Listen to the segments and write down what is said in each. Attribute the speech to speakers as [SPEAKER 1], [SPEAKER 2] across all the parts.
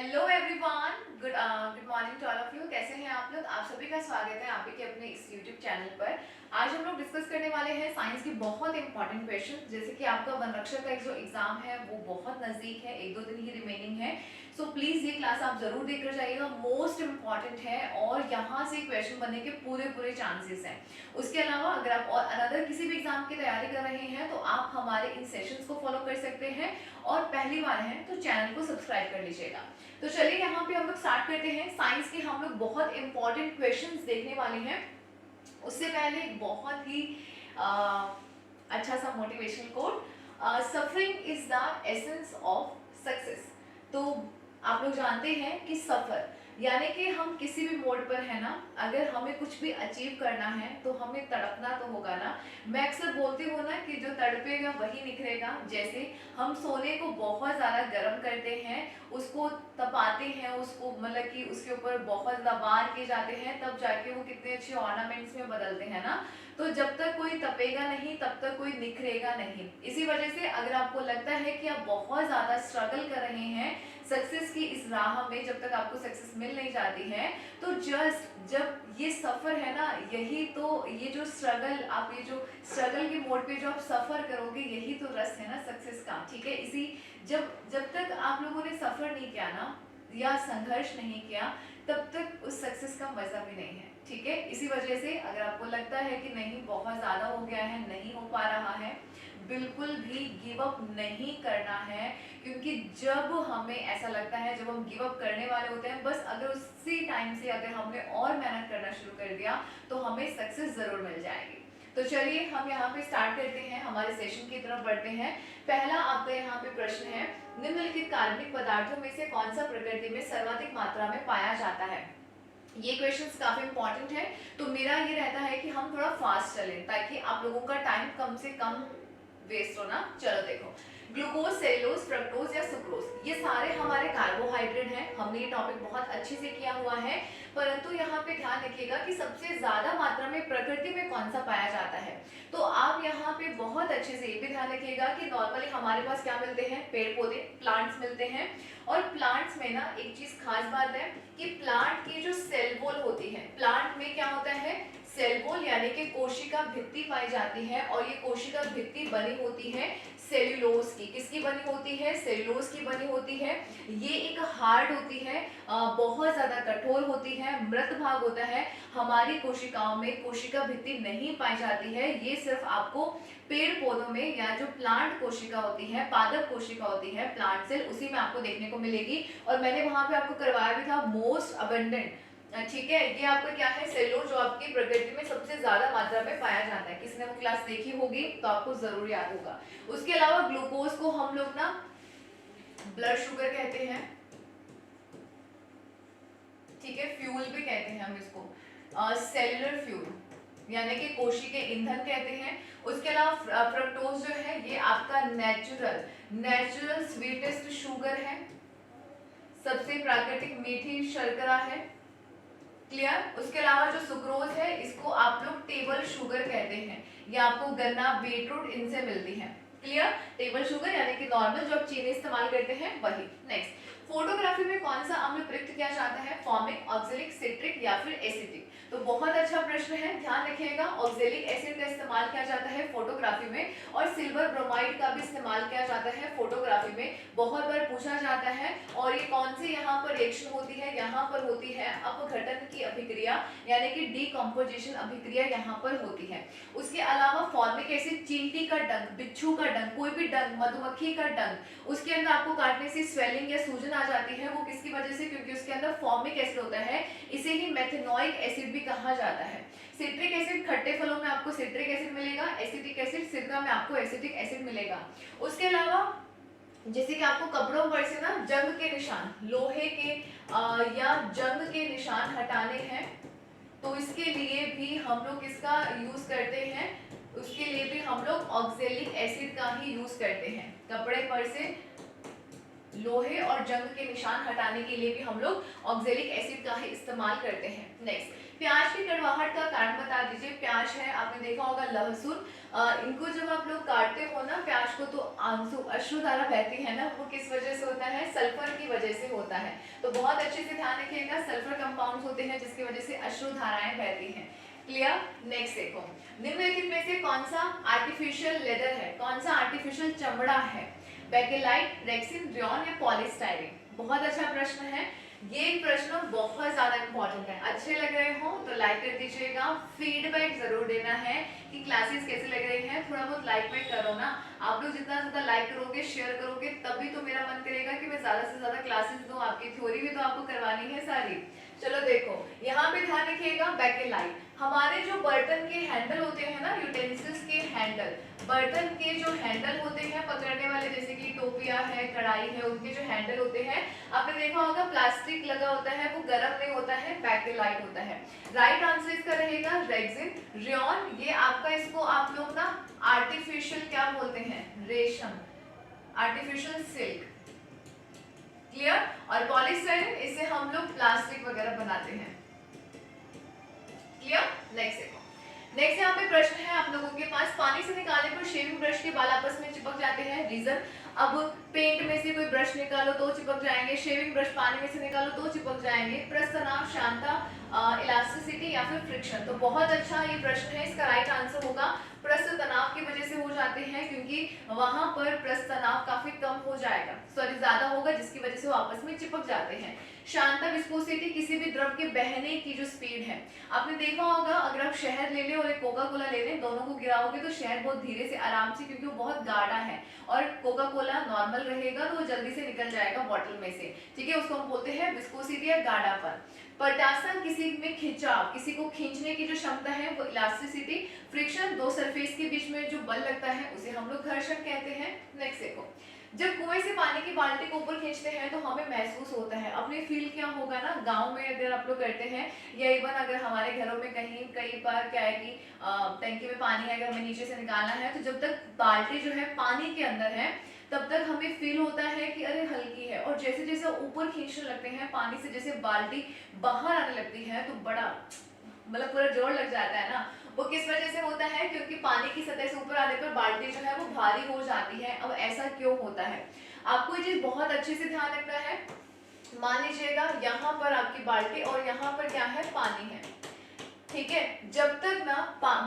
[SPEAKER 1] Hello everyone, good morning to all of you. कैसे हैं आप लोग? आप सभी का स्वागत है आप ही के अपने इस यूट्यूब चैनल पर। आज हम लोग डिस्कस करने वाले हैं साइंस की बहुत इंपॉर्टेंट क्वेश्चन। जैसे कि आपका वन रक्षक का एक जो एग्जाम है वो बहुत नजदीक है, एक दो दिन ही रिमेनिंग है। सो प्लीज ये क्लास आप जरूर देखकर जाइएगा, मोस्ट इंपॉर्टेंट है और यहाँ से क्वेश्चन बनने के पूरे पूरे चांसेस हैं। उसके अलावा अगर आप और अनदर किसी भी एग्जाम की तैयारी कर रहे हैं तो आप हमारे इन सेशंस को फॉलो कर सकते हैं, और पहली बार है तो चैनल को सब्सक्राइब कर लीजिएगा। तो चलिए यहाँ पे हम लोग स्टार्ट करते हैं। साइंस के हम लोग बहुत इंपॉर्टेंट क्वेश्चंस देखने वाले हैं। उससे पहले एक बहुत ही अच्छा सा motivational quote, suffering is the essence of success. तो आप लोग जानते हैं कि सफर यानी कि हम किसी भी मोड पर है ना, अगर हमें कुछ भी अचीव करना है तो हमें तड़पना तो होगा ना। मैं अक्सर बोलती हूँ ना कि जो तड़पेगा वही निखरेगा। जैसे हम सोने को बहुत ज़्यादा गर्म करते हैं, उसको तपाते हैं, उसको मतलब कि उसके ऊपर बहुत ज़्यादा वार किए जाते हैं, तब जाके वो कितने अच्छे ऑर्नामेंट्स में बदलते हैं ना। तो जब तक कोई तपेगा नहीं तब तक कोई निखरेगा नहीं। इसी वजह से अगर आपको लगता है कि आप बहुत ज़्यादा स्ट्रगल कर रहे हैं सक्सेस की इस राह में, जब तक आपको सक्सेस मिल नहीं जाती है, तो जस्ट जब ये सफर है ना, यही तो ये जो स्ट्रगल, आप ये जो स्ट्रगल के मोड पे जो आप सफर करोगे, यही तो रस है ना सक्सेस का। ठीक है, इसी जब जब तक आप लोगों ने सफर नहीं किया ना या संघर्ष नहीं किया, तब तक उस सक्सेस का मजा भी नहीं है। ठीक है, इसी वजह से अगर आपको लगता है कि नहीं बहुत ज्यादा हो गया है, नहीं हो पा रहा है, बिल्कुल भी गिव अप नहीं करना है। क्योंकि जब हमें ऐसा लगता है, जब हम गिव अप करने वाले होते हैं, बस अगर उसी टाइम से अगर हमने और मेहनत करना शुरू कर दिया तो हमें सक्सेस जरूर मिल जाएगी। तो चलिए हम यहाँ पे स्टार्ट करते हैं, हमारे सेशन की तरफ बढ़ते हैं। पहला आपका यहाँ पे प्रश्न है, निम्नलिखित कार्बनिक पदार्थों में से कौन सा प्रकृति में सर्वाधिक मात्रा में पाया जाता है? ये क्वेश्चंस काफी इंपॉर्टेंट है, तो मेरा ये रहता है कि हम थोड़ा फास्ट चलें ताकि आप लोगों का टाइम कम से कम वेस्ट हो ना। चलो देखो, ग्लूकोज, सेलुलोज, फ्रक्टोज या सुक्रोज, ये सारे हमारे कार्बोहाइड्रेट हैं। हमने ये टॉपिक बहुत अच्छे से किया हुआ है, परंतु यहाँ पे ध्यान रखिएगा कि सबसे ज्यादा मात्रा में प्रकृति में कौन सा पाया जाता है। तो आप यहाँ पे बहुत अच्छे से ये भी ध्यान रखिएगा कि नॉर्मली हमारे पास क्या मिलते हैं, पेड़ पौधे, प्लांट्स मिलते हैं। और प्लांट्स में ना एक चीज खास बात है कि प्लांट की जो सेल वॉल होती है, प्लांट में क्या होता है, सेल वॉल यानी कि कोशिका भित्ति पाई जाती है, और ये कोशिका भित्ति बनी होती है सेल्यूलोज की। किसकी बनी होती है? सेल्यूलोज की बनी होती है। ये एक हार्ड होती है, बहुत ज्यादा कठोर होती है, मृत भाग होता है। हमारी कोशिकाओं में कोशिका भित्ति नहीं पाई जाती है, ये सिर्फ आपको पेड़ पौधों में या जो प्लांट कोशिका होती है, पादप कोशिका होती है, प्लांट सेल, उसी में आपको देखने को मिलेगी। और मैंने वहां पे आपको करवाया भी था मोस्ट अबंडेंट। ठीक है, ये आपका क्या है, सेल्यूलोज, जो आपकी प्रकृति में सबसे ज्यादा मात्रा में पाया जाता है। किसी ने वो क्लास देखी होगी तो आपको जरूर याद होगा। उसके अलावा ग्लूकोज को हम लोग ना ब्लड शुगर कहते हैं। ठीक है, फ्यूल भी कहते हैं हम इसको, सेल्यूलर फ्यूल यानी कि कोशिकीय ईंधन कहते हैं। उसके अलावा फ्रक्टोज जो है ये आपका नेचुरल स्वीटेस्ट शुगर है, सबसे प्राकृतिक मीठी शर्करा है। क्लियर? उसके अलावा जो सुक्रोज है इसको आप लोग टेबल शुगर कहते हैं, ये आपको गन्ना, बीटरूट इनसे मिलती है। क्लियर? टेबल शुगर यानी कि नॉर्मल जो आप चीनी इस्तेमाल करते हैं वही। नेक्स्ट, फोटोग्राफी में कौन सा अम्ल प्रयुक्त किया जाता है? फॉर्मिक, ऑक्जेलिक, सिट्रिक या फिर एसिटिक? तो बहुत अच्छा प्रश्न है, ध्यान रखिएगा। ऑक्जेलिक एसिड का इस्तेमाल किया जाता है फोटोग्राफी में, और सिल्वर ब्रोमाइड का भी इस्तेमाल किया जाता है फोटोग्राफी में। बहुत बार पूछा जाता है। और ये कौन सी यहाँ पर रिएक्शन होती है? यहाँ पर होती है अपघटन की अभिक्रिया यानी कि डीकम्पोजिशन अभिक्रिया यहाँ पर होती है। उसके अलावा फॉर्मिक एसिड, चींटी का डंक, बिच्छू का डंक, कोई भी डंक, मधुमक्खी का डंक, उसके अंदर आपको काटने से स्वेलिंग या सूजन आ जाती है, वो किसकी वजह से? क्योंकि उसके अंदर फॉर्मिक एसिड होता है। इसे ही मेथेनोइक एसिड भी कहा जाता है। सिट्रिक एसिड, खट्टे फलों में आपको सिट्रिक एसिड मिलेगा। एसिटिक एसिड, सिरका में आपको एसिटिक एसिड मिलेगा। उसके अलावा जैसे कि आपको कपड़ों पर से ना जंग के निशान, लोहे के या जंग के निशान हटाने हैं, तो इसके लिए भी हम लोग किसका यूज करते हैं? उसके लिए भी हम लोग ऑक्जेलिक एसिड का ही यूज करते हैं। कपड़े पर से लोहे और जंग के निशान हटाने के लिए भी हम लोग ऑक्जेलिक एसिड का ही इस्तेमाल करते हैं। नेक्स्ट, प्याज की कड़वाहट का कारण बता दीजिए। प्याज है, आपने देखा होगा लहसुन, इनको जब आप लोग काटते हो ना प्याज को, तो आंसू अश्रुधारा बहती है ना, वो किस वजह से होता है? सल्फर की वजह से होता है। तो बहुत अच्छे से ध्यान रखिएगा, सल्फर कंपाउंड्स होते हैं जिसकी वजह से अश्रुधाराएं बहती हैं। क्लियर? नेक्स्ट देखो, निम्नलिखित में से कौन सा आर्टिफिशियल लेदर है, कौन सा आर्टिफिशियल चमड़ा है? बेकेलाइट, रेक्सिन, रेयॉन या पॉलीस्टाइरीन? बहुत अच्छा प्रश्न है। ये प्रश्न बहुत ज्यादा इंपॉर्टेंट है। अच्छे लग रहे हो तो लाइक कर दीजिएगा, फीडबैक जरूर देना है कि क्लासेस कैसे लग रही हैं, थोड़ा बहुत लाइक में करो ना। आप लोग जितना ज्यादा लाइक करोगे, शेयर करोगे, तभी तो मेरा मन करेगा कि मैं ज्यादा से ज्यादा क्लासेस दूं। आपकी थ्योरी भी तो आपको करवानी है सारी। चलो देखो, यहाँ पे ध्यान रखिएगा, बेकेलाइट हमारे जो बर्तन के हैंडल होते हैं ना, यूटेंसिल्स के हैंडल, बर्तन के जो हैंडल होते हैं पकड़ने वाले, जैसे कि टोपिया है, कढ़ाई है, उनके जो हैंडल होते हैं, आपने देखा होगा प्लास्टिक लगा होता है, वो गर्म नहीं होता है, बेकेलाइट होता है। राइट आंसर इसका रहेगा रेक्सिन। रेयॉन, ये आपका, इसको आप लोग ना आर्टिफिशियल क्या बोलते हैं? रेशम, आर्टिफिशियल सिल्क। क्लियर? और पॉलीस्टाइरीन, इसे हम लोग प्लास्टिक वगैरह बनाते हैं। क्लियर? नेक्स्ट देखो, नेक्स्ट यहाँ पे प्रश्न है आप लोगों के पास, पानी से निकालने पर शेविंग ब्रश के बाल आपस में चिपक जाते हैं, रीजन? अब पेंट में से कोई ब्रश निकालो तो चिपक जाएंगे, शेविंग ब्रश पानी में से निकालो तो चिपक जाएंगे। प्रस्थ तनाव, शांता, इलास्टिसिटी या फिर फ्रिक्शन? तो बहुत अच्छा ये प्रश्न है, इसका राइट आंसर होगा प्रस्थ तनाव की वजह से हो जाते हैं, क्योंकि वहां पर प्रस्थ तनाव काफी कम हो जाएगा, सॉरी ज्यादा होगा, जिसकी वजह से वो आपस में चिपक जाते हैं। शांता, विस्कोसिटी, किसी भी द्रव के बहने की जो स्पीड है। आपने देखा होगा, अगर आप शहद ले ले और एक कोका कोला ले ले, दोनों को गिराओगे तो शहद बहुत धीरे से, आराम से, क्योंकि वो बहुत गाढ़ा है, और कोका कोला नॉर्मल रहेगा तो वो जल्दी से निकल जाएगा बॉटल में से। ठीक है, उसको हम बोलते हैं विस्कोसिटी या गाढ़ापन। पटासन, किसी में खिंचाव, किसी को खींचने की जो क्षमता है, वो इलास्टिसिटी। फ्रिक्शन, दो सरफेस के बीच में जो बल लगता है उसे हम लोग घर्षण कहते हैं। नेक्स्ट देखो, जब कुएं से पानी की बाल्टी को ऊपर खींचते हैं तो हमें महसूस होता है, अपने फील क्या होगा ना, गांव में अगर आप लोग करते हैं, या इवन अगर हमारे घरों में कहीं कई बार क्या है कि टंकी में पानी है, अगर हमें नीचे से निकालना है, तो जब तक बाल्टी जो है पानी के अंदर है तब तक हमें फील होता है कि अरे हल्की है, और जैसे जैसे ऊपर खींचने लगते हैं पानी से, जैसे बाल्टी बाहर आने लगती है, तो बड़ा मतलब पूरा जोर लग जाता है ना। वो किस वजह से होता है? क्योंकि पानी की सतह से ऊपर आने पर बाल्टी जो है वो भारी हो जाती है। अब ऐसा क्यों होता है, आपको ये चीज बहुत अच्छे से ध्यान रखना है। मान लीजिएगा यहाँ पर आपकी बाल्टी और यहाँ पर क्या है? पानी है। ठीक है, जब तक ना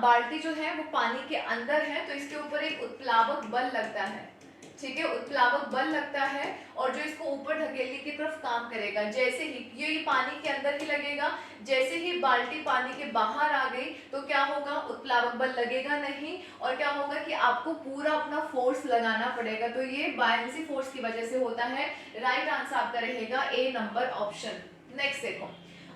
[SPEAKER 1] बाल्टी जो है वो पानी के अंदर है तो इसके ऊपर एक उत्प्लावक बल लगता है। ठीक है, उत्प्लावक बल लगता है और जो इसको ऊपर ढकेलने की तरफ काम करेगा। जैसे ही ये पानी के अंदर ही लगेगा, जैसे ही बाल्टी पानी के बाहर आ गई तो क्या होगा? उत्प्लावक बल लगेगा नहीं, और क्या होगा कि आपको पूरा अपना फोर्स लगाना पड़ेगा। तो ये बायनेंसी फोर्स की वजह से होता है। राइट आंसर आपका रहेगा ए नंबर ऑप्शन। नेक्स्ट देखो,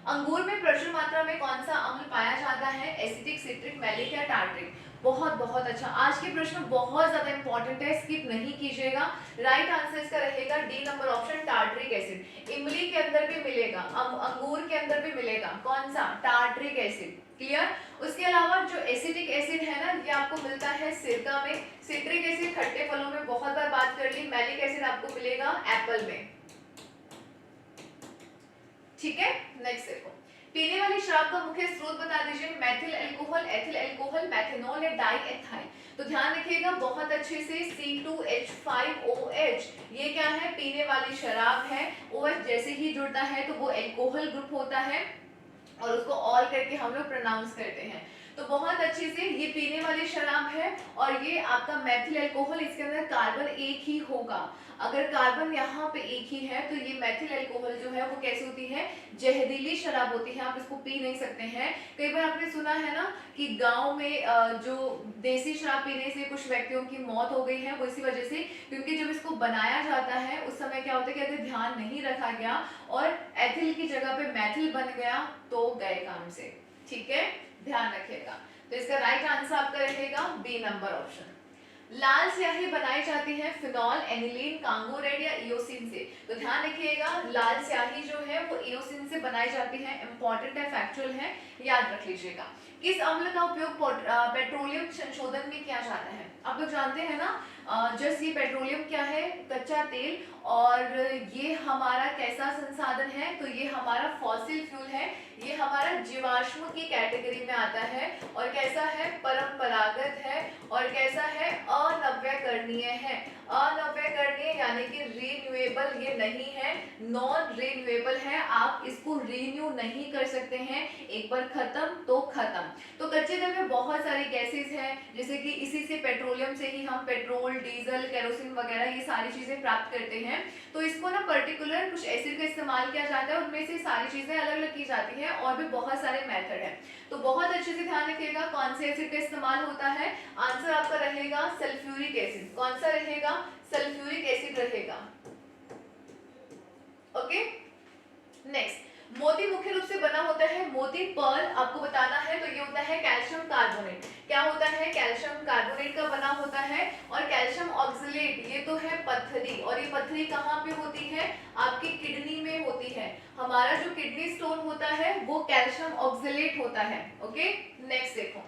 [SPEAKER 1] अंगूर में प्रचुर मात्रा में कौन सा अम्ल पाया जाता है? एसिटिक, सिट्रिक, मैलिक या टार्ट्रिक? बहुत बहुत अच्छा, आज के प्रश्न बहुत ज्यादा इंपॉर्टेंट है, स्किप नहीं कीजिएगा। राइट आंसर इसका रहेगा D number option, tartaric acid. इमली के अंदर भी मिलेगा, अंगूर के अंदर भी मिलेगा, कौन सा? Tartaric acid. क्लियर? उसके अलावा जो एसिटिक एसिड है ना, ये आपको मिलता है सिरका में। सिट्रिक एसिड खट्टे फलों में, बहुत बार बात कर ली। मैलिक एसिड आपको मिलेगा एप्पल में। ठीक है, नेक्स्ट देखो, पीने वाली शराब का मुख्य स्रोत बता दीजिए। Maithil alcohol, ethyl alcohol, methanol या डाई एथाइल? तो ध्यान रखिएगा बहुत अच्छे से, C2H5OH, ये क्या है? पीने वाली शराब है। OH जैसे ही जुड़ता है तो वो अल्कोहल ग्रुप होता है, और उसको ऑल करके हम लोग प्रोनाउंस करते हैं। तो बहुत अच्छे से, ये पीने वाली शराब है और ये आपका मैथिल अल्कोहल, इसके अंदर कार्बन एक ही होगा। अगर कार्बन यहाँ पे एक ही है तो ये मैथिल अल्कोहल जो है वो कैसी होती है? जहरीली शराब होती है, आप इसको पी नहीं सकते हैं। कई बार आपने सुना है ना कि गांव में जो देसी शराब पीने से कुछ व्यक्तियों की मौत हो गई है, वो इसी वजह से, क्योंकि जब इसको बनाया जाता है उस समय क्या होता है कि अगर ध्यान नहीं रखा गया और एथिल की जगह पे मैथिल बन गया तो गए काम से। ठीक है, ध्यान रखिएगा। तो इसका राइट आंसर आपका रहेगा बी नंबर ऑप्शन। लाल स्याही बनाई जाती है फिनॉल, एनिलीन, कांगो रेड या इयोसिन से? तो ध्यान रखिएगा, लाल स्याही जो है वो इयोसिन से बनाई जाती है। इंपॉर्टेंट है, फैक्चुअल है, याद रख लीजिएगा। किस अम्ल का उपयोग पेट्रोलियम संशोधन में किया जाता है? आप लोग जानते हैं ना, जस्ट ये पेट्रोलियम क्या है? कच्चा तेल। और ये हमारा कैसा संसाधन है? तो ये हमारा फॉसिल फ्यूल है, ये हमारा जीवाश्म की कैटेगरी में आता है। और कैसा है? परंपरागत है। और कैसा है? अनव्यकरणीय है। अनव्यकरणीय यानी कि रीन्यूएबल ये नहीं है, नॉन रीन्यूएबल है, आप इसको रीन्यू नहीं कर सकते हैं, एक बार खत्म तो खत्म। तो कच्चे तेल में बहुत सारी गैसेस हैं, जैसे कि इसी से पेट्रोलियम से ही हम पेट्रोल, डीजल, केरोसिन वगैरह ये सारी चीजें प्राप्त करते हैं। तो इसको ना पर्टिकुलर कुछ एसिड का इस्तेमाल किया जाता है, उनमें से सारी चीजें अलग अलग की जाती हैं, और भी बहुत सारे मेथड हैं। तो बहुत अच्छे से ध्यान रखिएगा कौन से एसिड का इस्तेमाल होता है। आंसर आपका रहेगा सल्फ्यूरिक एसिड। कौन सा रहेगा? सल्फ्यूरिक एसिड रहेगा। ओके, नेक्स्ट, मोती मुख्य रूप से बना होता है, मोती पर्ल आपको बताना है, तो ये होता है कैल्शियम कार्बोनेट। क्या होता है? कैल्शियम कार्बोनेट का बना होता है। और कैल्शियम ऑक्सलेट ये तो है पत्थरी, और ये पत्थरी कहाँ पे होती है? आपकी किडनी में होती है। हमारा जो किडनी स्टोन होता है वो कैल्शियम ऑक्सलेट होता है। ओके, नेक्स्ट देखो,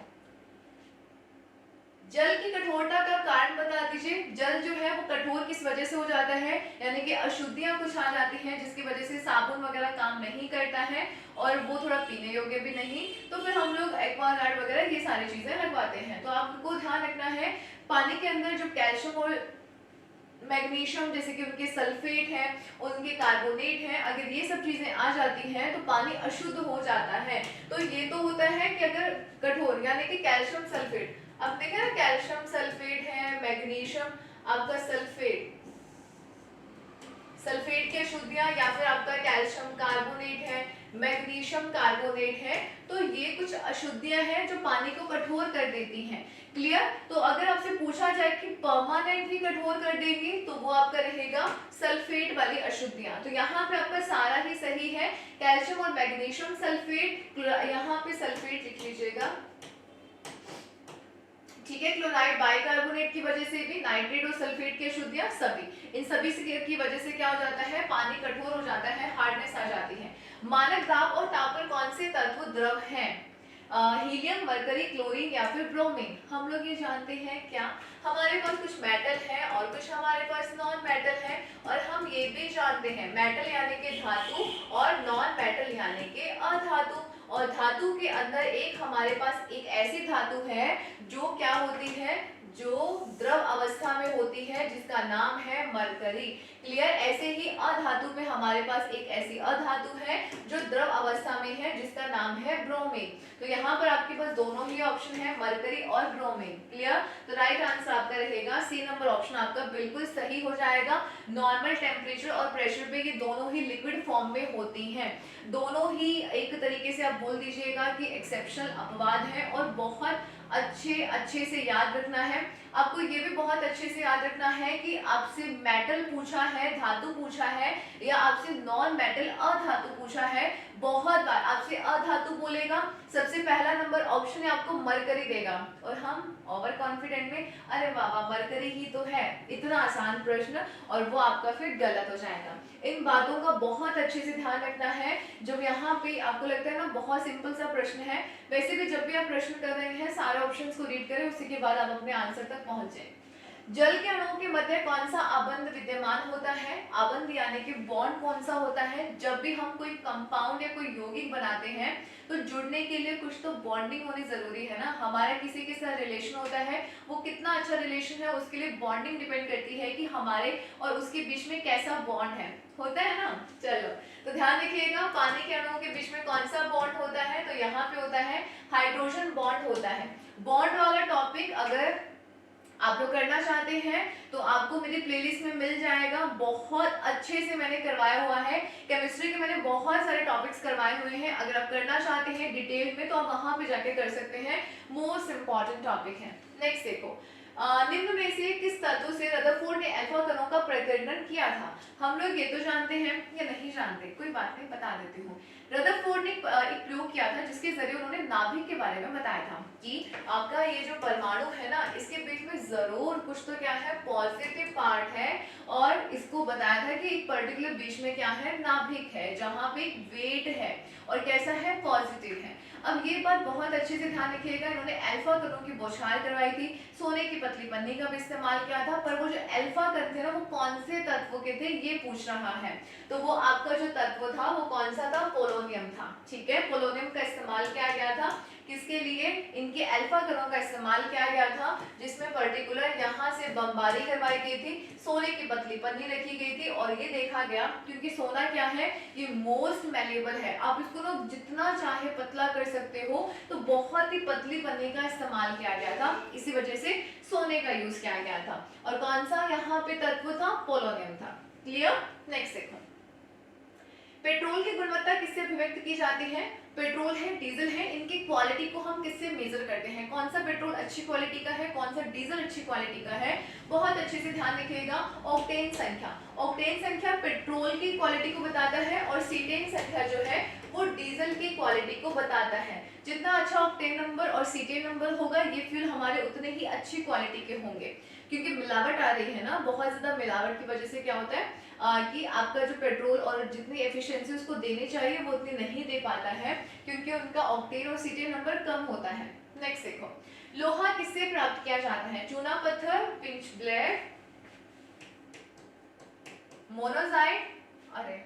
[SPEAKER 1] जल की कठोरता का कारण बता दीजिए। जल जो है वो कठोर किस वजह से हो जाता है? यानी कि अशुद्धियां कुछ आ जाती हैं, जिसकी वजह से साबुन वगैरह काम नहीं करता है, और वो थोड़ा पीने योग्य भी नहीं, तो फिर हम लोग एक्वागार्ड वगैरह ये सारी चीजें लगवाते हैं। तो आपको ध्यान रखना है, पानी के अंदर जो कैल्शियम और मैग्नीशियम जैसे कि उनके सल्फेट है, उनके कार्बोनेट है, अगर ये सब चीजें आ जाती हैं तो पानी अशुद्ध हो जाता है। तो ये तो होता है कि अगर कठोर यानी कि कैल्शियम सल्फेट, अब देखा ना, कैल्शियम सल्फेट है, मैग्नीशियम आपका सल्फेट, सल्फेट की अशुद्धियां, या फिर आपका कैल्शियम कार्बोनेट है, मैग्नीशियम कार्बोनेट है, तो ये कुछ अशुद्धियां हैं जो पानी को कठोर कर देती हैं। क्लियर? तो अगर आपसे पूछा जाए कि परमानेंटली कठोर कर देंगी, तो वो आपका रहेगा सल्फेट वाली अशुद्धियां। तो यहाँ पे आपका सारा ही सही है, कैल्शियम और मैग्नीशियम सल्फेट, यहाँ पे सल्फेट लिख लीजिएगा, ठीक है। क्लोराइड बाइकार्बोनेट की वजह से भी, नाइट्रेट और सल्फेट की अशुद्धियां सभी, इन सभी की वजह से क्या हो जाता है? पानी कठोर हो जाता है, हार्डनेस आ जाती है। मानक दाब और ताप पर कौन से तत्व द्रव हैं? हीलियम, मरकरी, क्लोरीन या फिर ब्रोमीन। हम लोग ये जानते हैं क्या, हमारे पास कुछ मेटल है और कुछ हमारे पास नॉन मेटल है, और हम ये भी जानते हैं मेटल यानी कि धातु और नॉन मेटल यानी कि अधातु। और धातु के अंदर एक हमारे पास एक ऐसी धातु है जो क्या होती है? जो द्रव अवस्था में होती है, जिसका नाम है मरकरी। क्लियर? ऐसे ही अधातु में हमारे पास एक ऐसी अधातु है जो द्रव अवस्था में है, जिसका नाम है ब्रोमीन। तो यहाँ पर आपके पास दोनों ही ऑप्शन है, मरकरी और ब्रोमीन। क्लियर? तो राइट आंसर आपका रहेगा सी नंबर ऑप्शन, आपका बिल्कुल सही हो जाएगा। नॉर्मल टेम्परेचर और प्रेशर पे ये दोनों ही लिक्विड फॉर्म में होती हैं। दोनों ही एक तरीके से आप बोल दीजिएगा कि एक्सेप्शनल अपवाद है, और बहुत अच्छे से याद रखना है। आपको ये भी बहुत अच्छे से याद रखना है कि आपसे मेटल पूछा है, धातु पूछा है, या आपसे नॉन मेटल अधातु पूछा है, बहुत बार आपसे अधातु बोलेगा, सबसे पहला नंबर ऑप्शन है आपको मरकरी देगा, और हम ओवर कॉन्फिडेंट में अरे वाह मरकरी ही तो है, इतना आसान प्रश्न, और वो आपका फिर गलत हो जाएगा। इन बातों का बहुत अच्छे से ध्यान रखना है। जब यहाँ पे आपको लगता है ना बहुत सिंपल सा प्रश्न है, वैसे भी जब भी आप प्रश्न कर रहे हैं सारे ऑप्शंस को रीड करें, उसी के बाद आप अपने आंसर तक पहुंचे। जल के अणुओं के मध्य कौन सा आबंध विद्यमान होता है? आबंध यानी कि बॉन्ड कौन सा होता है? जब भी हम कोई कंपाउंड या कोई यौगिक बनाते हैं तो जुड़ने के लिए कुछ तो बॉन्डिंग होनी जरूरी है ना। हमारा किसी के साथ रिलेशन होता है, वो कितना अच्छा रिलेशन है उसके लिए बॉन्डिंग डिपेंड करती है कि हमारे और उसके बीच में कैसा बॉन्ड है, होता है ना। चलो तो ध्यान रखिएगा, पानी के अणुओं के बीच में कौन सा बॉन्ड होता है? तो यहाँ पे होता है हाइड्रोजन बॉन्ड होता है। बॉन्ड वाला टॉपिक अगर आप लोग करना चाहते हैं तो आपको मेरी प्लेलिस्ट में मिल जाएगा, बहुत अच्छे से मैंने करवाया हुआ है। केमिस्ट्री के मैंने बहुत सारे टॉपिक्स करवाए हुए हैं, अगर आप करना चाहते हैं डिटेल में तो आप वहां पे जाके कर सकते हैं, मोस्ट इंपॉर्टेंट टॉपिक है। नेक्स्ट देखो, निम्न में से किस तत्व से रदरफोर्ड ने अल्फा कणों का प्रतिनिधित्व किया था? हम लोग ये तो जानते हैं या नहीं जानते? कोई बात नहीं, बता देती हूँ। रदरफोर्ड ने एक प्रयोग किया था जिसके जरिए उन्होंने नाभिक के बारे में बताया था कि आपका ये जो परमाणु है ना, इसके बीच में जरूर कुछ तो क्या है, पॉजिटिव पार्ट है। और इसको बताया था कि एक पर्टिकुलर बीच में क्या है, नाभिक है, जहां पे वेट है और कैसा है, पॉजिटिव है। अब ये बात बहुत अच्छे से ध्यान रखिएगा, इन्होंने अल्फा कणों की बौछार करवाई थी, सोने की पतली पन्नी का भी इस्तेमाल किया था, पर वो जो अल्फा कण थे ना, वो कौन से तत्व के थे ये पूछ रहा है। तो वो आपका जो तत्व था वो कौन सा था, पोलोनियम था। ठीक है, पोलोनियम का इस्तेमाल किया गया था किसके लिए, इनके अल्फा कणों का इस्तेमाल किया गया था, जिसमें पर्टिकुलर यहाँ से बमबारी करवाई गई थी, सोने की पतली पन्नी रखी गई थी और ये देखा गया क्योंकि सोना क्या है, ये मोस्ट मैलेबल है, आप इसको ना जितना चाहे पतला कर सकते हो, तो बहुत ही पतली पन्नी का इस्तेमाल किया गया था, इसी वजह से सोने का यूज किया गया था। और कौन सा यहाँ पे तत्व था, पोलोनियम था। क्लियर। नेक्स्ट देखो, पेट्रोल की गुणवत्ता किससे अभिव्यक्त की जाती है? पेट्रोल है, डीजल है, इनकी क्वालिटी को हम किससे मेजर करते हैं? कौन सा पेट्रोल अच्छी क्वालिटी का है, कौन सा डीजल अच्छी क्वालिटी का है? बहुत अच्छे से ध्यान रखिएगा। ऑक्टेन संख्या, ऑक्टेन संख्या पेट्रोल की क्वालिटी को बताता है और सीटेन संख्या जो है वो डीजल की क्वालिटी को बताता है। जितना अच्छा ऑक्टेन नंबर और सीटेन नंबर होगा, ये फ्यूल हमारे उतने ही अच्छी क्वालिटी के होंगे। क्योंकि मिलावट आ रही है ना, बहुत ज्यादा मिलावट की वजह से क्या होता है कि आपका जो पेट्रोल और जितनी एफिशिएंसी उसको देनी चाहिए वो उतनी नहीं दे पाता है, क्योंकि उनका ऑक्टेन और सीटेन नंबर कम होता है। नेक्स्ट देखो, लोहा किससे प्राप्त किया जाता है? चूना पत्थर, पिंच ब्लेड, मोनोजाइट, अरे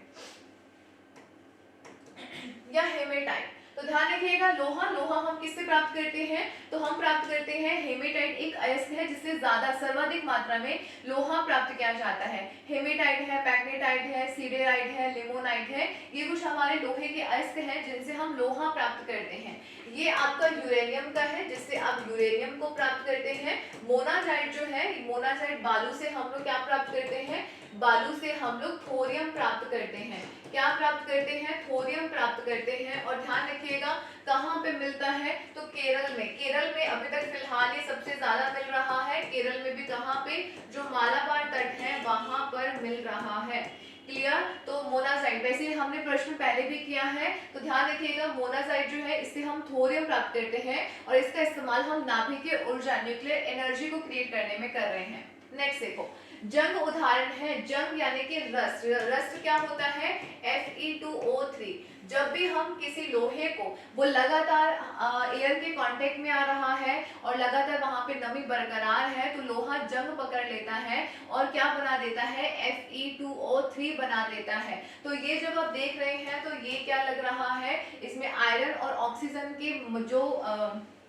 [SPEAKER 1] या हेमेटाइट। तो ध्यान रखिएगा, लोहा, लोहा हम किससे प्राप्त करते हैं? तो हम प्राप्त करते हैं हेमेटाइट, एक अयस्क है जिससे ज्यादा सर्वाधिक मात्रा में लोहा प्राप्त किया जाता है। हेमेटाइट है, पैक्नेटाइट है, सीडेराइट है, लिमोनाइट है, ये कुछ हमारे लोहे के अयस्क हैं जिनसे हम लोहा प्राप्त करते हैं। ये आपका यूरेनियम का है जिससे आप यूरेनियम को प्राप्त करते हैं। मोनाजाइट जो है, मोनाजाइट बालू से हम लोग क्या प्राप्त करते हैं? बालू से हम लोग थोरियम प्राप्त करते हैं। क्या प्राप्त करते हैं? थोरियम प्राप्त करते हैं। और ध्यान रखिएगा कहाँ पे मिलता है? तो केरल में, केरल में अभी तक फिलहाल ये सबसे ज्यादा मिल रहा है। केरल में भी कहाँ पे? जो मालाबार तट है वहां पर मिल रहा है। क्लियर। तो मोनाजाइट, वैसे हमने प्रश्न पहले भी किया है, तो ध्यान रखिएगा मोनाजाइट जो है इससे हम थोरियम प्राप्त करते हैं और इसका इस्तेमाल हम नाभिकीय ऊर्जा, न्यूक्लियर एनर्जी को क्रिएट करने में कर रहे हैं। नेक्स्ट देखो, जंग उदाहरण है, जंग यानी कि रस्ट। रस्ट क्या होता है? Fe2O3। जब भी हम किसी लोहे को, वो लगातार एयर के कांटेक्ट में आ रहा है और लगातार वहां पे नमी बरकरार है, तो लोहा जंग पकड़ लेता है और क्या बना देता है? Fe2O3 बना देता है। तो ये जब आप देख रहे हैं तो ये क्या लग रहा है? इसमें आयरन और ऑक्सीजन के जो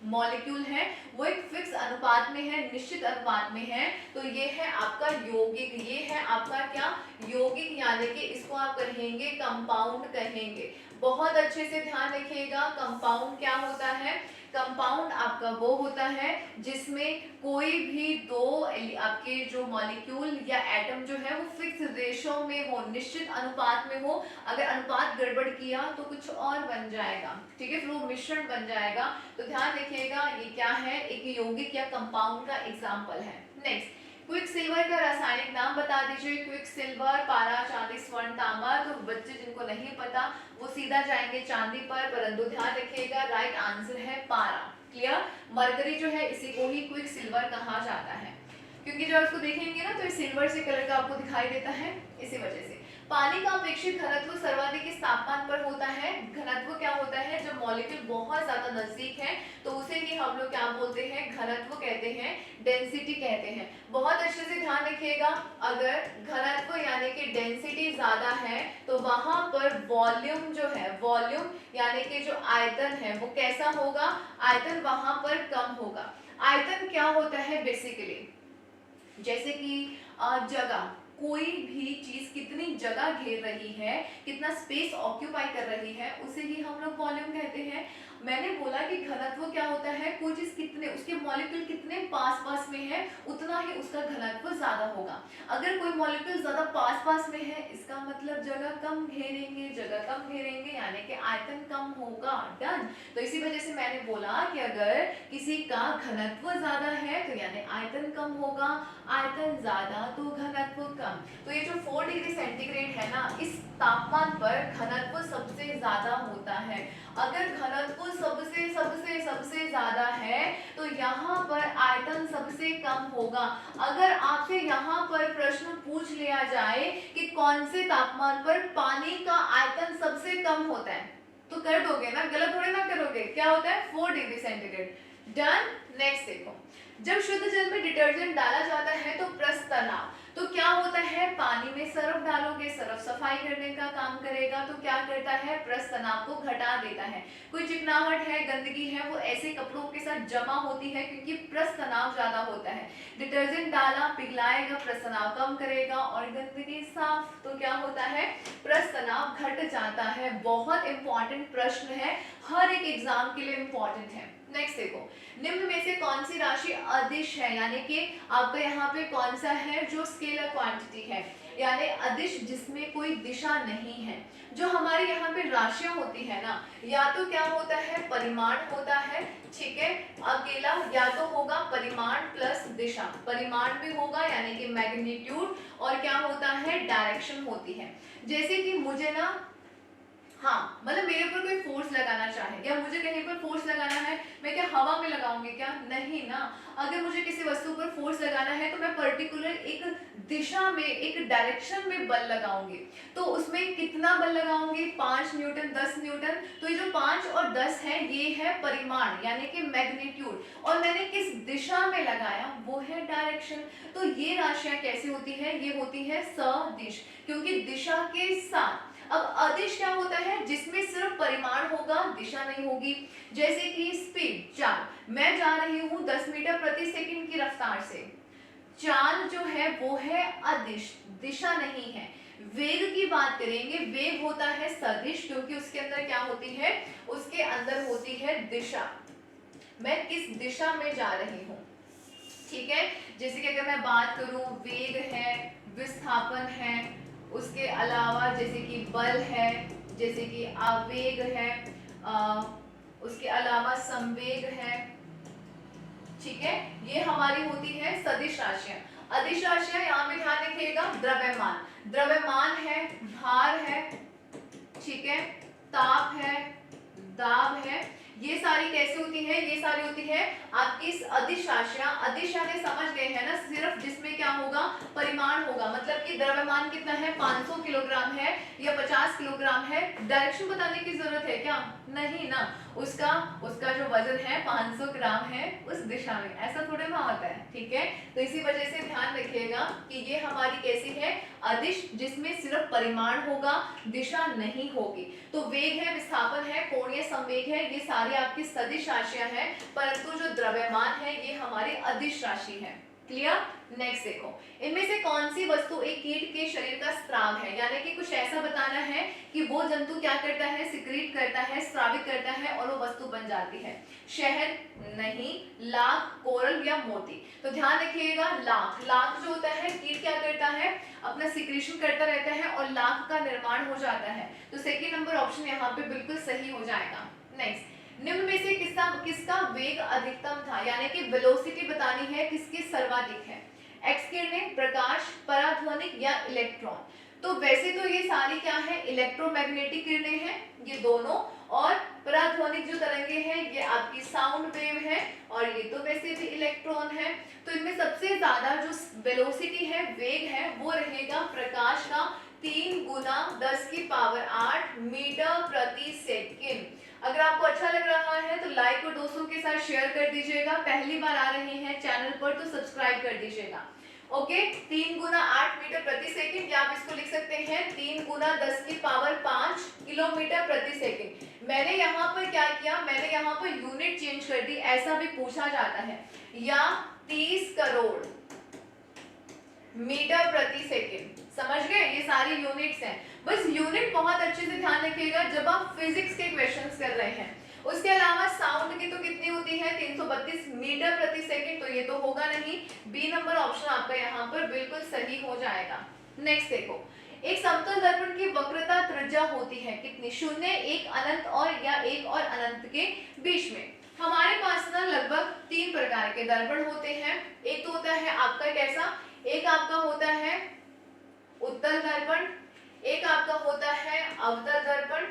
[SPEAKER 1] मॉलिक्यूल है वो एक फिक्स अनुपात में है, निश्चित अनुपात में है। तो ये है आपका यौगिक, ये है आपका क्या? यौगिक, यानी कि इसको आप कहेंगे कंपाउंड कहेंगे। बहुत अच्छे से ध्यान रखिएगा, कंपाउंड क्या होता है? कंपाउंड आपका वो होता है जिसमें कोई भी दो आपके जो मॉलिक्यूल या एटम जो है वो फिक्स रेशो में हो, निश्चित अनुपात में हो। अगर अनुपात गड़बड़ किया तो कुछ और बन जाएगा, ठीक है, फिर वो मिश्रण बन जाएगा। तो ध्यान रखिएगा ये क्या है? एक यौगिक या कंपाउंड का एग्जाम्पल है। नेक्स्ट, क्विक सिल्वर का रासायनिक नाम बता दीजिए। क्विक सिल्वर, पारा, चांदी, स्वर्ण, तांबा। तो बच्चे जिनको नहीं पता वो सीधा जाएंगे चांदी पर, परंतु ध्यान रखिएगा राइट आंसर है पारा। क्लियर। मरकरी जो है इसी को ही क्विक सिल्वर कहा जाता है, क्योंकि जब इसको देखेंगे ना तो ये सिल्वर से कलर का आपको दिखाई देता है, इसी वजह से। पानी का अपेक्षित घनत्व सर्वाधिक किस तापमान पर होता है? घनत्व क्या होता है? जब मॉलिक्यूल बहुत ज्यादा नजदीक है तो उसे ही हम लोग क्या बोलते हैं? घनत्व कहते हैं, डेंसिटी कहते हैं। बहुत अच्छे से ध्यान रखिएगा, अगर घनत्व यानी कि डेंसिटी ज्यादा है तो वहां पर वॉल्यूम जो है, वॉल्यूम यानी कि जो आयतन है वो कैसा होगा? आयतन वहां पर कम होगा। आयतन क्या होता है बेसिकली? जैसे कि जगह, कोई भी चीज कितनी जगह घेर रही है, कितना स्पेस ऑक्यूपाई कर रही है, उसे ही हम लोग वॉल्यूम कहते हैं। मैंने बोला कि घनत्व क्या होता है? कोई चीज कितने, उसके मॉलिक्यूल कितने पास पास में है उतना ही उसका घनत्व ज्यादा होगा। अगर कोई मॉलिक्यूल ज्यादा पास पास में है इसका मतलब जगह कम घेरेंगे, जगह कम घेरेंगे यानी कि आयतन कम होगा। डन। तो इसी वजह से मैंने बोला कि अगर किसी का घनत्व ज्यादा है तो यानी आयतन कम होगा, आयतन ज्यादा तो घनत्व कम। तो ये जो 4 डिग्री सेंटीग्रेड है ना, इस तापमान पर घनत्व सबसे ज्यादा होता है। अगर घनत्व सबसे सबसे सबसे ज्यादा है तो यहाँ पर आयतन सबसे कम होगा। अगर आपसे यहाँ पर प्रश्न पूछ लिया जाए कि कौन से तापमान पर पानी का आयतन सबसे कम होता है, तो कर दोगे ना, गलत थोड़ी ना करोगे। क्या होता है? 4 डिग्री सेंटीग्रेड। डन। नेक्स्ट देखो, जब शुद्ध जल में डिटर्जेंट डाला जाता है तो प्रस्थ तनाव, तो क्या होता है? पानी में सरफ डालोगे, सरफ सफाई करने का काम करेगा, तो क्या करता है? प्रस्थ तनाव को घटा देता है। कोई चिकनाहट है, गंदगी है, वो ऐसे कपड़ों के साथ जमा होती है क्योंकि प्रस्थ तनाव ज्यादा होता है। डिटर्जेंट डाला, पिघलाएगा, प्रस्थ तनाव कम करेगा, और गंदगी साफ, तो क्या होता है? प्रस्थ तनाव घट जाता है। बहुत इंपॉर्टेंट प्रश्न है, हर एक एग्जाम के लिए इंपॉर्टेंट है। नेक्स्ट देखो, निम्न में से कौन सी राशि अदिश है, यानी कि आपका यहाँ पे कौन सा है जो स्केलर क्वांटिटी है, यानी अदिश जिसमें कोई दिशा नहीं है। जो हमारे यहाँ पे राशियां होती है ना, या तो क्या होता है? परिमाण होता है, ठीक है, अकेला, या तो होगा परिमाण प्लस दिशा। परिमाण भी होगा यानी कि मैग्नीट्यूड, और क्या होता है? डायरेक्शन होती है। जैसे कि मुझे ना, हाँ, मतलब मेरे ऊपर कोई फोर्स लगाना चाहे, या मुझे कहीं पर फोर्स लगाना है, मैं क्या हवा में लगाऊंगी? क्या नहीं ना। अगर मुझे किसी वस्तु पर फोर्स लगाना है तो मैं पर्टिकुलर एक दिशा में, एक डायरेक्शन में बल लगाऊंगी। तो उसमें कितना बल लगाऊंगी? 5 न्यूटन, 10 न्यूटन। तो ये जो 5 और 10 है, ये है परिमाण यानी कि मैग्नीट्यूड, और मैंने किस दिशा में लगाया, वो है डायरेक्शन। तो ये राशियां कैसी होती है? ये होती है सदिश, क्योंकि दिशा के साथ। अब अदिश क्या होता है? जिसमें सिर्फ परिमाण होगा, दिशा नहीं होगी। जैसे कि स्पीड, चाल, मैं जा रही हूँ 10 मीटर प्रति सेकंड की रफ्तार से, चाल जो है वो है अदिश, दिशा नहीं है। वेग की बात करेंगे, वेग होता है सदिश, क्योंकि उसके अंदर क्या होती है? उसके अंदर होती है दिशा, मैं किस दिशा में जा रही हूँ, ठीक है। जैसे कि अगर मैं बात करूं, वेग है, विस्थापन है, उसके अलावा जैसे कि बल है, जैसे कि आवेग है, उसके अलावा संवेग है, ठीक है। ये हमारी होती है सदिश राशियां। अदिश राशियां यहाँ पे ध्यान रखिएगा, द्रव्यमान, द्रव्यमान है, भार है, ठीक है, ताप है, दाब है, ये सारी कैसे होती है? ये सारी होती है आपकी अदिश राशियां। अदिश यानी समझ गए हैं ना, सिर्फ जिसमें क्या होगा? परिमाण होगा। मतलब कि द्रव्यमान कितना है? 500 किलोग्राम है या 50 किलोग्राम है। डायरेक्शन बताने की जरूरत है क्या? नहीं ना। उसका उसका जो वजन है 500 ग्राम है उस दिशा में, ऐसा थोड़ा ना होता है, ठीक है। तो इसी वजह से ध्यान रखिएगा कि ये हमारी कैसी है? अदिश, जिसमें सिर्फ परिमाण होगा, दिशा नहीं होगी। तो वेग है, विस्थापन है, कोणीय संवेग है, ये सारी आपकी सदिश राशियां हैं, परंतु जो द्रव्यमान है ये हमारी अदिश राशि है। क्लियर? नेक्स्ट देखो, इनमें से कौन सी वस्तु एक कीट के शरीर का स्राव है, यानी कि कुछ ऐसा बताना है कि वो जंतु क्या करता है? सिक्रीट करता है, स्रावित करता है, और वो वस्तु बन जाती है। शहद नहीं, लाख, कोरल या मोती। तो ध्यान रखिएगा, लाख, लाख जो होता है, कीट क्या करता है? अपना सिक्रीशन करता रहता है और लाख का निर्माण हो जाता है। तो सेकेंड नंबर ऑप्शन यहाँ पे बिल्कुल सही हो जाएगा। नेक्स्ट, निम्न में से किसका वेग अधिकतम था, यानी कि वेलोसिटी बतानी है, किसकी सर्वाधिक है? एक्स किरणें, प्रकाश, पराध्वनिक या इलेक्ट्रॉन। तो वैसे तो ये सारी क्या है? इलेक्ट्रोमैग्नेटिक किरणें हैं ये दोनों, और पराध्वनिक जो तरंगे हैं ये आपकी साउंड वेव है, और ये तो वैसे भी इलेक्ट्रॉन है। तो इनमें सबसे ज्यादा जो वेलोसिटी है, वेग है, वो रहेगा प्रकाश का 3 गुना 10 की पावर 8 मीटर प्रति सेकेंड। अगर आपको अच्छा लग रहा है तो लाइक और दोस्तों के साथ शेयर कर दीजिएगा। पहली बार आ रहे हैं चैनल पर तो सब्सक्राइब कर दीजिएगा। ओके, 3 गुना 8 मीटर प्रति सेकंड, या आप इसको लिख सकते हैं 3 गुना 10 की पावर 5 किलोमीटर प्रति सेकंड। मैंने यहाँ पर क्या किया? मैंने यहाँ पर यूनिट चेंज कर दी, ऐसा भी पूछा जाता है, या 30 करोड़ मीटर प्रति सेकंड। समझ गए? ये सारी यूनिट्स हैं, बस यूनिट बहुत अच्छे से ध्यान रखिएगा जब आप फिजिक्स के क्वेश्चंस कर रहे हैं। उसके अलावा साउंड की तो कितनी होती है? 332 मीटर प्रति सेकंड, तो ये तो होगा नहीं। बी नंबर ऑप्शन आपका यहाँ पर बिल्कुल सही हो जाएगा। नेक्स्ट देखो, एक समतल दर्पण की वक्रता त्रिज्या होती है कितनी? 0, 1, अनंत, और या 1 और अनंत के बीच में। हमारे पास ना लगभग 3 प्रकार के दर्पण होते हैं। एक तो होता है आपका कैसा? एक आपका होता है उत्तल दर्पण, एक आपका होता है अवतल दर्पण,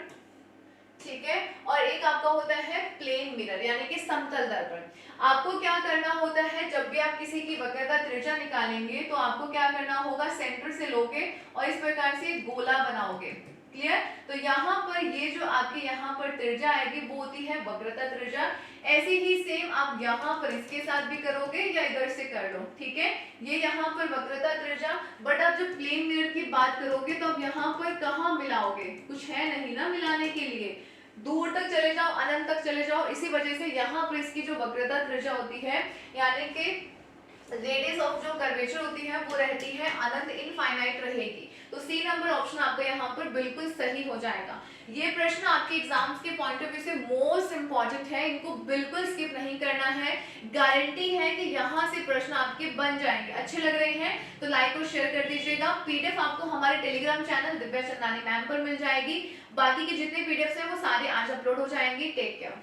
[SPEAKER 1] ठीक है, और एक आपका होता है प्लेन मिरर यानी कि समतल दर्पण। आपको क्या करना होता है, जब भी आप किसी की वक्रता त्रिज्या निकालेंगे तो आपको क्या करना होगा, सेंटर से लोगे और इस प्रकार से गोला बनाओगे। क्लियर? तो यहाँ पर ये जो आपके यहाँ पर त्रिज्या आएगी वो होती है वक्रता त्रिज्या। ऐसे ही सेम आप यहाँ पर इसके साथ भी करोगे या इधर से कर लो, ठीक है। ये यहाँ पर वक्रता त्रिज्या, बट आप जब प्लेन मिरर की बात करोगे तो अब यहाँ पर कहाँ मिलाओगे, कुछ है नहीं ना मिलाने के लिए, दूर तक चले जाओ, अनंत तक चले जाओ। इसी वजह से यहाँ पर इसकी जो वक्रता त्रिज्या होती है यानी कि रेडियस ऑफ जो कर्वेचर होती है वो रहती है अनंत, इनफाइनाइट रहेगी। तो सी नंबर ऑप्शन आपका यहाँ पर बिल्कुल सही हो जाएगा। ये प्रश्न आपके एग्जाम्स के पॉइंट ऑफ व्यू से मोस्ट इंपॉर्टेंट है, इनको बिल्कुल स्किप नहीं करना है। गारंटी है कि यहाँ से प्रश्न आपके बन जाएंगे। अच्छे लग रहे हैं तो लाइक और शेयर कर दीजिएगा। पीडीएफ आपको हमारे Telegram channel Divya Chandani ma'am पर मिल जाएगी। बाकी के जितने पीडीएफ हैं वो सारे आज अपलोड हो जाएंगे। Take care.